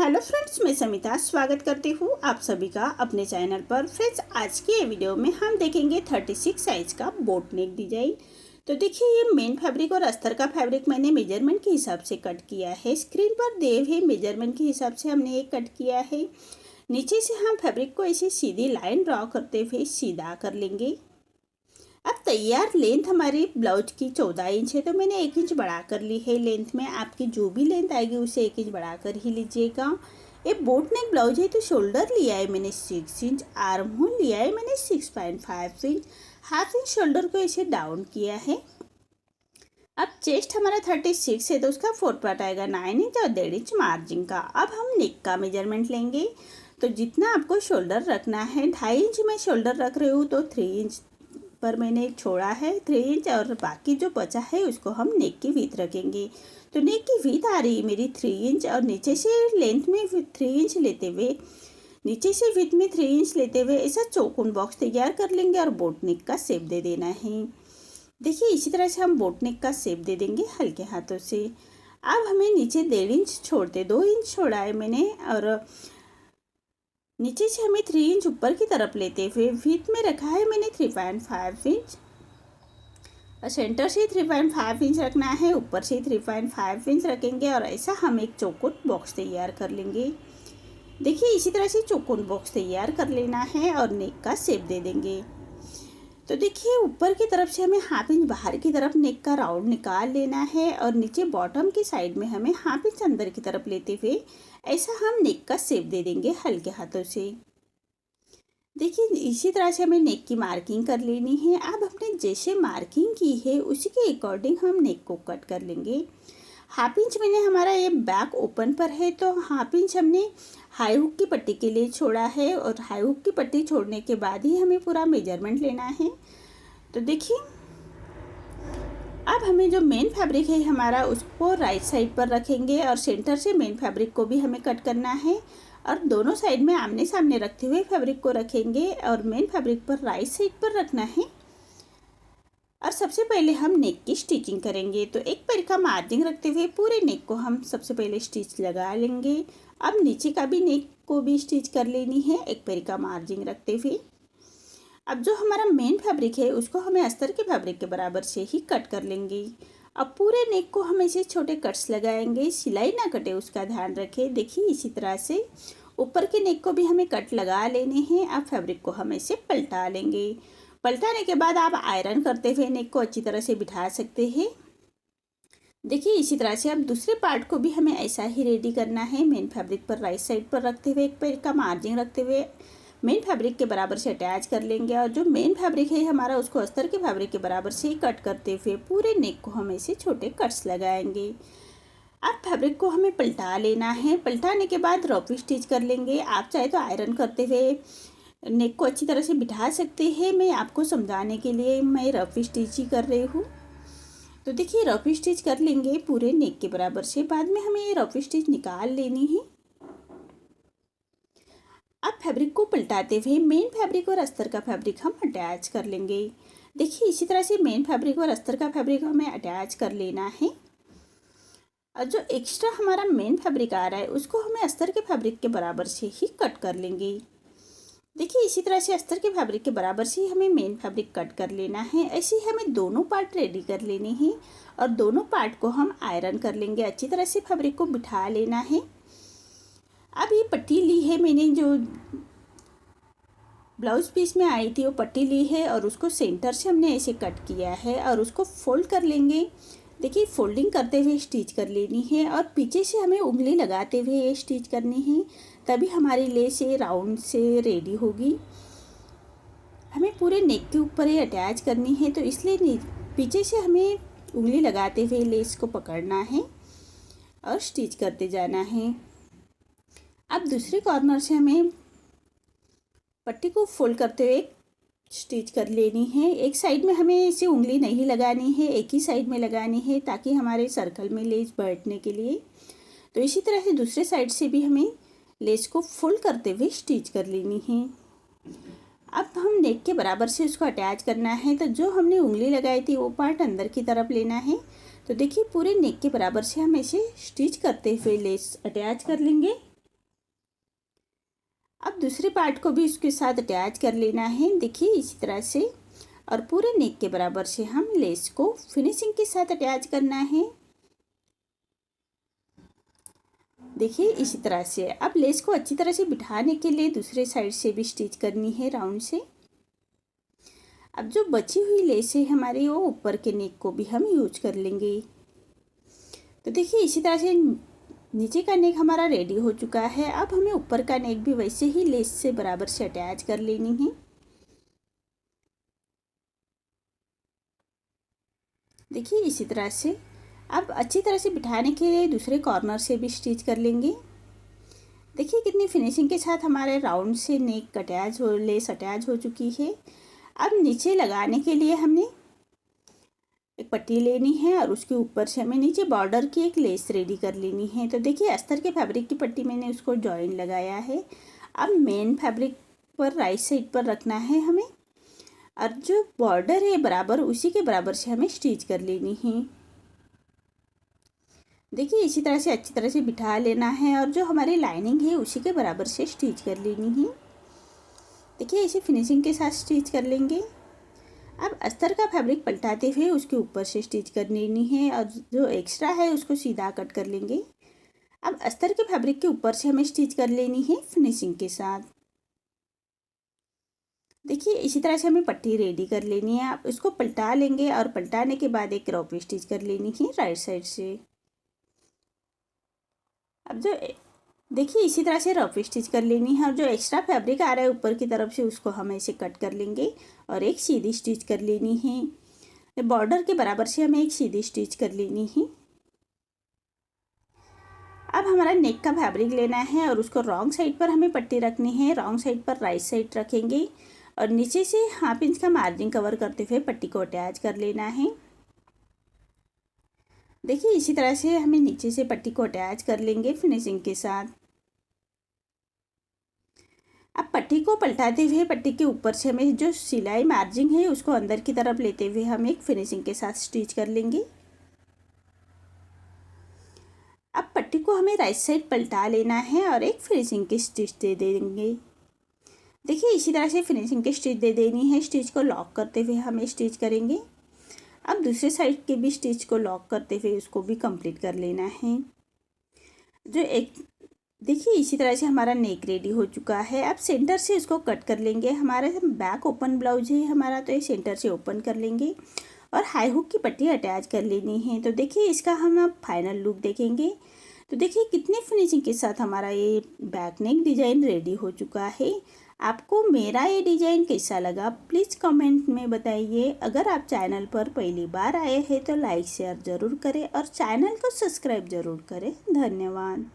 Hello friends, मैं समिता स्वागत करती हूँ आप सभी का अपने चैनल पर। फ्रेंड्स, आज की ये वीडियो में हम देखेंगे 36 साइज का बोट नेक डिजाइन। तो देखिए, ये मेन फैब्रिक और अस्तर का फैब्रिक मैंने मेजरमेंट के हिसाब से कट किया है। स्क्रीन पर दिए हुए मेजरमेंट के हिसाब से हमने ये कट किया है। नीचे से हम फैब्रिक को ऐसे सीधी लाइन ड्रॉ करते हुए सीधा कर लेंगे। अब तैयार लेंथ हमारी ब्लाउज की 14 इंच है, तो मैंने 1 इंच बढ़ा कर ली है लेंथ में। आपकी जो भी लेंथ आएगी उसे 1 इंच बढ़ा कर ही लीजिएगा। ये बोट नेक ब्लाउज है, तो शोल्डर लिया है मैंने 6 इंच, आर्म होल लिया है मैंने 6.5 इंच, हाफ इंच शोल्डर को ऐसे डाउन किया है। अब चेस्ट हमारा 36 है, तो उसका 4 पार्ट आएगा 9 इंच और 1.5 इंच मार्जिन का। अब हम नेक का मेजरमेंट लेंगे। तो जितना आपको शोल्डर रखना है, 2.5 इंच मैं शोल्डर रख रही हूँ, तो 3 इंच पर मैंने छोड़ा है 3 इंच, और बाकी जो बचा है उसको हम नेक की विड्थ रखेंगे। तो नेक की विड्थ आ रही है मेरी 3 इंच, और नीचे से लेंथ में 3 इंच लेते हुए, नीचे से विड्थ में 3 इंच लेते हुए ऐसा चौकोन बॉक्स तैयार कर लेंगे और बोट नेक का शेप दे देना है। देखिए, इसी तरह से हम बोट नेक का शेप दे देंगे हल्के हाथों से। अब हमें नीचे 1.5 इंच छोड़ते, 2 इंच छोड़ा है मैंने, और नीचे से हमें 3 इंच ऊपर की तरफ लेते हुए विड्थ में रखा है मैंने 3.5 इंच, और सेंटर से 3.5 इंच रखना है, ऊपर से 3.5 इंच रखेंगे, और ऐसा हम एक चौकोन बॉक्स तैयार कर लेंगे। देखिए, इसी तरह से चौकोन बॉक्स तैयार कर लेना है और नेक का शेप दे देंगे। तो देखिए, ऊपर की तरफ से हमें हाफ इंच बाहर की तरफ नेक का राउंड निकाल लेना है, और नीचे बॉटम की साइड में हमें हाफ इंच अंदर की तरफ लेते हुए ऐसा हम नेक का शेप दे देंगे हल्के हाथों से। देखिए, इसी तरह से हमें नेक की मार्किंग कर लेनी है। अब हमने जैसे मार्किंग की है उसी के अकॉर्डिंग हम नेक को कट कर लेंगे। हाफ इंच मैंने हमारा ये बैक ओपन पर है, तो हाफ इंच हमने हाई हुक की पट्टी के लिए छोड़ा है, और हाई हुक की पट्टी छोड़ने के बाद ही हमें पूरा मेजरमेंट लेना है। तो देखिए, अब हमें जो मेन फैब्रिक है हमारा, उसको राइट साइड पर रखेंगे, और सेंटर से मेन फैब्रिक को भी हमें कट करना है, और दोनों साइड में आमने सामने रखते हुए फैब्रिक को रखेंगे, और मेन फैब्रिक पर राइट साइड पर रखना है। और सबसे पहले हम नेक की स्टिचिंग करेंगे। तो एक पैर का मार्जिन रखते हुए पूरे नेक को हम सबसे पहले स्टिच लगा लेंगे। अब नीचे का भी नेक को भी स्टिच कर लेनी है एक पैर का मार्जिन रखते हुए। अब जो हमारा मेन फैब्रिक है उसको हमें अस्तर के फैब्रिक के बराबर से ही कट कर लेंगे। अब पूरे नेक को हम ऐसे छोटे कट्स लगाएंगे, सिलाई ना कटे उसका ध्यान रखें। देखिए, इसी तरह से ऊपर के नेक को भी हमें कट लगा लेने हैं। अब फैब्रिक को हम ऐसे पलटा लेंगे। पलटाने के बाद आप आयरन करते हुए नेक को अच्छी तरह से बिठा सकते हैं। देखिए, इसी तरह से अब दूसरे पार्ट को भी हमें ऐसा ही रेडी करना है। मेन फैब्रिक पर राइट साइड पर रखते हुए एक पैर का मार्जिन रखते हुए मेन फैब्रिक के बराबर से अटैच कर लेंगे, और जो मेन फैब्रिक है हमारा उसको अस्तर के फैब्रिक के बराबर से ही कट करते हुए पूरे नेक को हम ऐसे छोटे कट्स लगाएंगे। अब फैब्रिक को हमें पलटा लेना है। पलटाने के बाद रफ स्टिच कर लेंगे। आप चाहे तो आयरन करते हुए नेक को अच्छी तरह से बिठा सकते हैं। मैं आपको समझाने के लिए मैं रफ स्टिच ही कर रही हूँ। तो देखिए, रफ स्टिच कर लेंगे पूरे नेक के बराबर से। बाद में हमें ये रफ स्टिच निकाल लेनी है। अब फैब्रिक को पलटाते हुए मेन फैब्रिक और अस्तर का फैब्रिक हम अटैच कर लेंगे। देखिए, इसी तरह से मेन फैब्रिक और अस्तर का फैब्रिक हमें अटैच कर लेना है, और जो एक्स्ट्रा हमारा मेन फैब्रिक आ रहा है उसको हमें अस्तर के फैब्रिक के बराबर से ही कट कर लेंगे। देखिए, इसी तरह से अस्तर के फैब्रिक के बराबर से ही हमें मेन फैब्रिक कट कर लेना है। ऐसे ही हमें दोनों पार्ट रेडी कर लेने हैं, और दोनों पार्ट को हम आयरन कर लेंगे। अच्छी तरह से फैब्रिक को बिठा लेना है। अब ये पट्टी ली है मैंने, जो ब्लाउज पीस में आई थी वो पट्टी ली है, और उसको सेंटर से हमने ऐसे कट किया है, और उसको फोल्ड कर लेंगे। देखिए, फोल्डिंग करते हुए स्टिच कर लेनी है, और पीछे से हमें उंगली लगाते हुए ये स्टिच करनी है, तभी हमारी लेस ये राउंड से रेडी होगी। हमें पूरे नेक के ऊपर ये अटैच करनी है, तो इसलिए पीछे से हमें उंगली लगाते हुए लेस को पकड़ना है और स्टिच करते जाना है। अब दूसरे कॉर्नर से हमें पट्टी को फोल्ड करते हुए स्टिच कर लेनी है। एक साइड में हमें इसे उंगली नहीं लगानी है, एक ही साइड में लगानी है, ताकि हमारे सर्कल में लेस बैठने के लिए। तो इसी तरह से दूसरे साइड से भी हमें लेस को फोल्ड करते हुए स्टिच कर लेनी है। अब हम नेक के बराबर से उसको अटैच करना है। तो जो हमने उंगली लगाई थी वो पार्ट अंदर की तरफ लेना है। तो देखिए, पूरे नेक के बराबर से हम इसे स्टिच करते हुए लेस अटैच कर लेंगे। अब दूसरे पार्ट को भी उसके साथ अटैच कर लेना है, देखिए इसी तरह से। और पूरे नेक के बराबर से हम लेस को फिनिशिंग के साथ अटैच करना है, देखिए इसी तरह से। अब लेस को अच्छी तरह से बिठाने के लिए दूसरे साइड से भी स्टिच करनी है राउंड से। अब जो बची हुई लेस है हमारी, वो ऊपर के नेक को भी हम यूज कर लेंगे। तो देखिए इसी तरह से नीचे का नेक हमारा रेडी हो चुका है। अब हमें ऊपर का नेक भी वैसे ही लेस से बराबर से अटैच कर लेनी है, देखिए इसी तरह से। अब अच्छी तरह से बिठाने के लिए दूसरे कॉर्नर से भी स्टिच कर लेंगे। देखिए कितनी फिनिशिंग के साथ हमारे राउंड से नेक अटैच हो, लेस अटैच हो चुकी है। अब नीचे लगाने के लिए हमने एक पट्टी लेनी है और उसके ऊपर से हमें नीचे बॉर्डर की एक लेस रेडी कर लेनी है। तो देखिए अस्तर के फैब्रिक की पट्टी मैंने उसको जॉइन लगाया है। अब मेन फैब्रिक पर राइट साइड पर रखना है हमें, और जो बॉर्डर है बराबर उसी के बराबर से हमें स्टिच कर लेनी है। देखिए इसी तरह से अच्छी तरह से बिठा लेना है और जो हमारी लाइनिंग है उसी के बराबर से स्टिच कर लेनी है। देखिए इसे फिनिशिंग के साथ स्टिच कर लेंगे। अब अस्तर का फैब्रिक पलटाते हुए उसके ऊपर से स्टिच कर लेनी है और जो एक्स्ट्रा है उसको सीधा कट कर लेंगे। अब अस्तर के फैब्रिक के ऊपर से हमें स्टिच कर लेनी है फिनिशिंग के साथ। देखिए इसी तरह से हमें पट्टी रेडी कर लेनी है। आप इसको पलटा लेंगे और पलटाने के बाद एक क्रॉप स्टिच कर लेनी है राइट साइड से। अब जो देखिए इसी तरह से रफ स्टिच कर लेनी है और जो एक्स्ट्रा फैब्रिक आ रहा है ऊपर की तरफ से उसको हम ऐसे कट कर लेंगे और एक सीधी स्टिच कर लेनी है। बॉर्डर के बराबर से हमें एक सीधी स्टिच कर लेनी है। अब हमारा नेक का फैब्रिक लेना है और उसको रॉन्ग साइड पर हमें पट्टी रखनी है, रॉन्ग साइड पर राइट साइड रखेंगे और नीचे से 1/2 इंच का मार्जिन कवर करते हुए पट्टी को अटैच कर लेना है। देखिए इसी तरह से हमें नीचे से पट्टी को अटैच कर लेंगे फिनिशिंग के साथ। अब पट्टी को पलटाते हुए पट्टी के ऊपर से हमें जो सिलाई मार्जिन है उसको अंदर की तरफ लेते हुए हम एक फिनिशिंग के साथ स्टिच कर लेंगे। अब पट्टी को हमें राइट साइड पलटा लेना है और एक फिनिशिंग की स्टिच दे देंगे। देखिए इसी तरह से फिनिशिंग की स्टिच दे देनी है। स्टिच को लॉक करते हुए हम स्टिच करेंगे। अब दूसरे साइड के भी स्टिच को लॉक करते हुए उसको भी कंप्लीट कर लेना है। जो एक देखिए इसी तरह से हमारा नेक रेडी हो चुका है। अब सेंटर से इसको कट कर लेंगे। हमारा बैक ओपन ब्लाउज है हमारा, तो ये सेंटर से ओपन कर लेंगे और हाई हुक की पट्टी अटैच कर लेनी है। तो देखिए इसका हम अब फाइनल लुक देखेंगे। तो देखिए कितनी फिनिशिंग के साथ हमारा ये बैक नेक डिज़ाइन रेडी हो चुका है। आपको मेरा ये डिज़ाइन कैसा लगा प्लीज़ कमेंट में बताइए। अगर आप चैनल पर पहली बार आए हैं तो लाइक शेयर ज़रूर करें और चैनल को सब्सक्राइब ज़रूर करें। धन्यवाद।